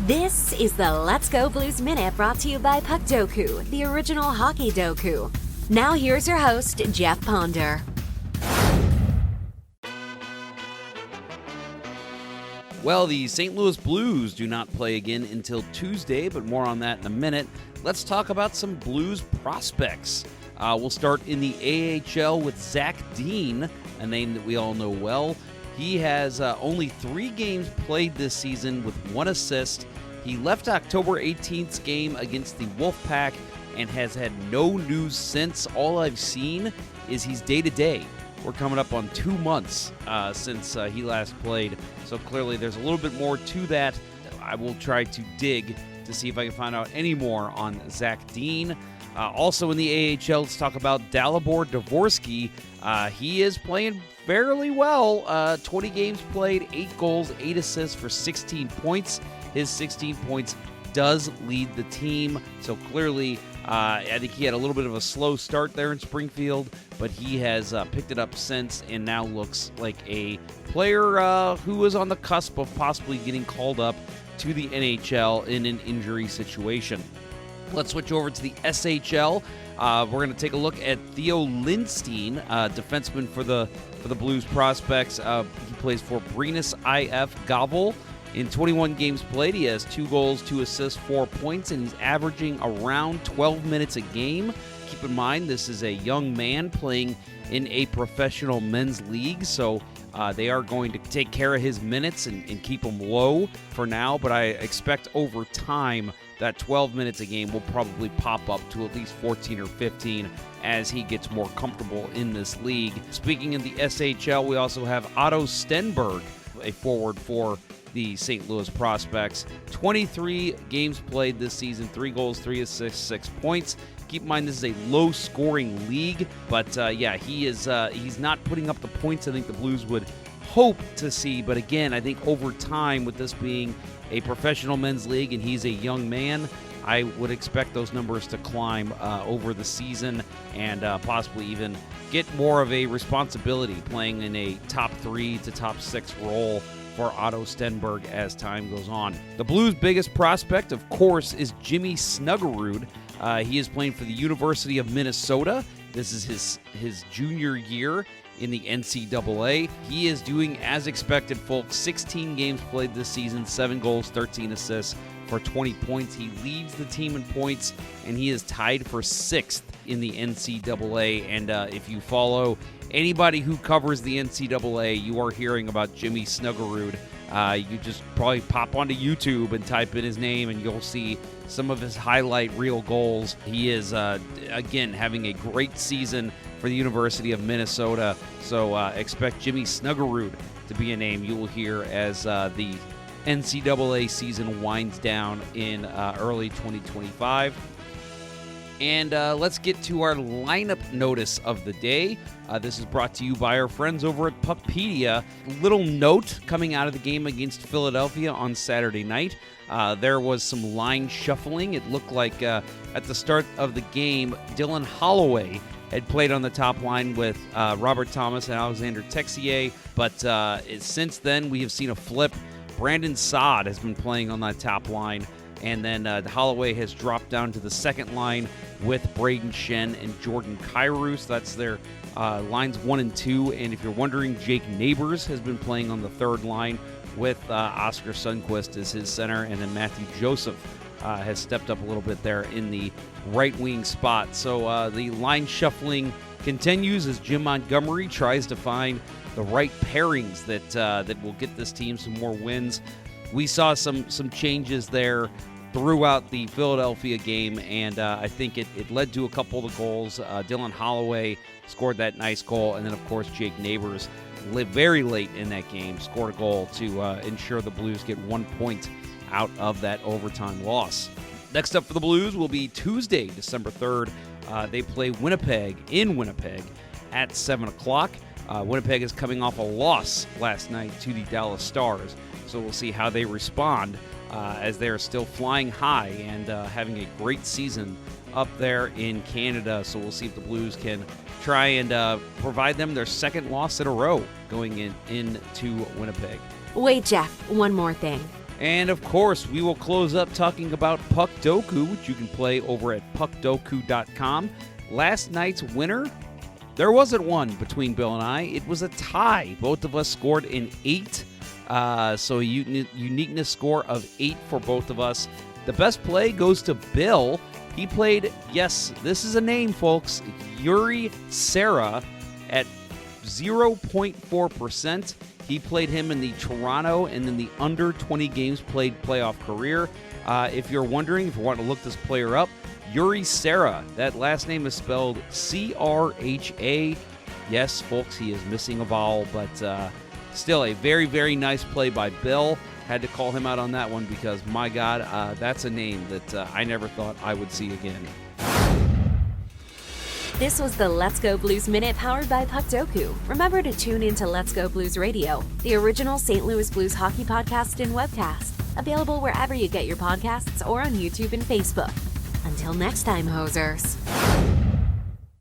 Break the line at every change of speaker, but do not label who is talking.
This is the Let's Go Blues Minute brought to you by Puckdoku, the original hockey doku. Now here's your host, Jeff Ponder.
Well, the St. Louis Blues do not play again until Tuesday, but more on that in a minute. Let's talk about some Blues prospects. We'll start in the AHL with Zach Dean, a name that we all know well. He has only 3 games played this season with 1 assist. He left October 18th's game against the Wolfpack and has had no news since. All I've seen is he's day-to-day. We're coming up on 2 months since he last played, so clearly there's a little bit more to that. I will try to dig to see if I can find out any more on Zach Dean. Also in the AHL, let's talk about Dalibor Dvorsky. He is playing fairly well. 20 games played, 8 goals, 8 assists for 16 points. His 16 points does lead the team, so clearly I think he had a little bit of a slow start there in Springfield, but he has picked it up since and now looks like a player who is on the cusp of possibly getting called up to the NHL in an injury situation. Let's switch over to the SHL. We're going to take a look at Theo Lindstein, defenseman for the Blues prospects. He plays for Brynäs IF Gavel. In 21 games played, he has 2 goals, 2 assists, 4 points, and he's averaging around 12 minutes a game. Keep in mind, this is a young man playing in a professional men's league, so they are going to take care of his minutes and keep him low for now, but I expect over time that 12 minutes a game will probably pop up to at least 14 or 15 as he gets more comfortable in this league. Speaking of the SHL, we also have Otto Stenberg, a forward for the St. Louis Prospects. 23 games played this season, 3 goals, 3 assists, 6 points. Keep in mind this is a low-scoring league, but he's not putting up the points I think the Blues would hope to see. But again, I think over time, with this being a professional men's league and he's a young man, I would expect those numbers to climb over the season and possibly even get more of a responsibility playing in a top 3 to top 6 role for Otto Stenberg as time goes on. The Blues' biggest prospect, of course, is Jimmy Snuggerud. He is playing for the University of Minnesota. This is his junior year in the NCAA. He is doing as expected, folks. 16 games played this season, 7 goals, 13 assists for 20 points. He leads the team in points, and he is tied for 6th in the NCAA. And if you follow anybody who covers the NCAA, you are hearing about Jimmy Snuggerud. You just probably pop onto YouTube and type in his name, and you'll see some of his highlight reel goals. He is, again, having a great season for the University of Minnesota. So expect Jimmy Snuggerud to be a name you will hear as the NCAA season winds down in early 2025. And let's get to our lineup notice of the day. This is brought to you by our friends over at Puckpedia. Little note coming out of the game against Philadelphia on Saturday night. There was some line shuffling. It looked like at the start of the game, Dylan Holloway had played on the top line with Robert Thomas and Alexander Texier. But since then, we have seen a flip. Brandon Saad has been playing on that top line. And then Holloway has dropped down to the second line with Braden Shen and Jordan Kyrou. That's their lines 1 and 2. And if you're wondering, Jake Neighbors has been playing on the third line with Oscar Sundqvist as his center. And then Matthew Joseph has stepped up a little bit there in the right wing spot. So the line shuffling continues as Jim Montgomery tries to find the right pairings that will get this team some more wins. We saw some changes there throughout the Philadelphia game, and I think it led to a couple of the goals. Dylan Holloway scored that nice goal, and then, of course, Jake Neighbors, very late in that game, scored a goal to ensure the Blues get 1 point out of that overtime loss. Next up for the Blues will be Tuesday, December 3rd. They play Winnipeg in Winnipeg at 7 o'clock. Winnipeg is coming off a loss last night to the Dallas Stars, so we'll see how they respond as they're still flying high and having a great season up there in Canada. So we'll see if the Blues can try and provide them their second loss in a row going into Winnipeg.
Wait, Jeff, one more thing.
And of course, we will close up talking about Puckdoku, which you can play over at puckdoku.com. Last night's winner, there wasn't one between Bill and I. It was a tie. Both of us scored an 8. So a uniqueness score of 8 for both of us. The best play goes to Bill. He played, yes, this is a name, folks, Yuri Serra at 0.4%. He played him in the Toronto and in the under 20 games played playoff career. If you're wondering, if you want to look this player up, Yuri Serra. That last name is spelled C-R-H-A. Yes, folks, he is missing a vowel, but still a very, very nice play by Bill. Had to call him out on that one because, my God, that's a name that I never thought I would see again.
This was the Let's Go Blues Minute powered by Puckdoku. Remember to tune in to Let's Go Blues Radio, the original St. Louis Blues hockey podcast and webcast. Available wherever you get your podcasts or on YouTube and Facebook. Until next time, hosers.